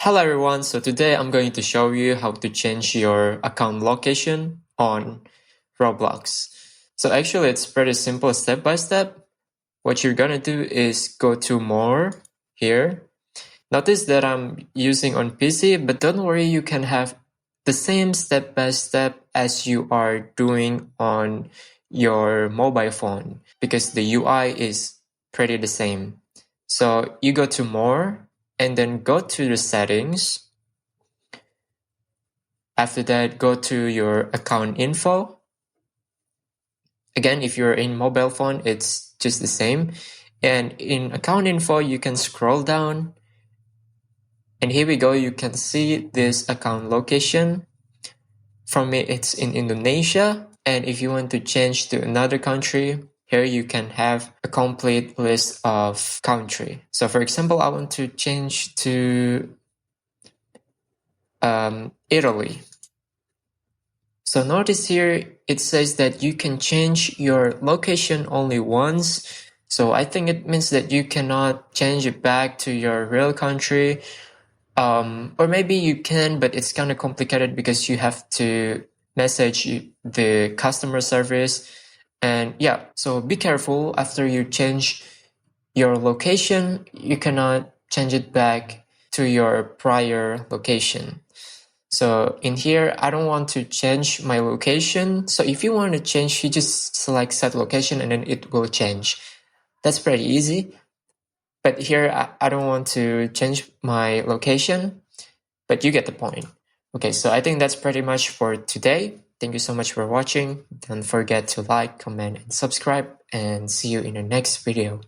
Hello everyone, so today I'm going to show you how to change your account location on Roblox. So actually it's pretty simple step by step. What you're gonna do is go to more here. Notice that I'm using on PC, but don't worry, you can have the same step by step as you are doing on your mobile phone because the UI is pretty the same. So you go to more and then go to the settings. After that, go to your account info. Again, if you're in mobile phone, it's just the same. And in account info, you can scroll down. And here we go, you can see this account location. For me, it's in Indonesia. And if you want to change to another country, here you can have a complete list of country. So for example, I want to change to Italy. So notice here, it says that you can change your location only once. So I think it means that you cannot change it back to your real country. Or maybe you can, but it's kind of complicated because you have to message the customer service. And yeah, so be careful after you change your location, you cannot change it back to your prior location. So in here, I don't want to change my location. So if you want to change, you just select set location and then it will change. That's pretty easy. But here, I don't want to change my location, but you get the point. Okay, so I think that's pretty much for today. Thank you so much for watching. Don't forget to like, comment, and subscribe, and see you in the next video.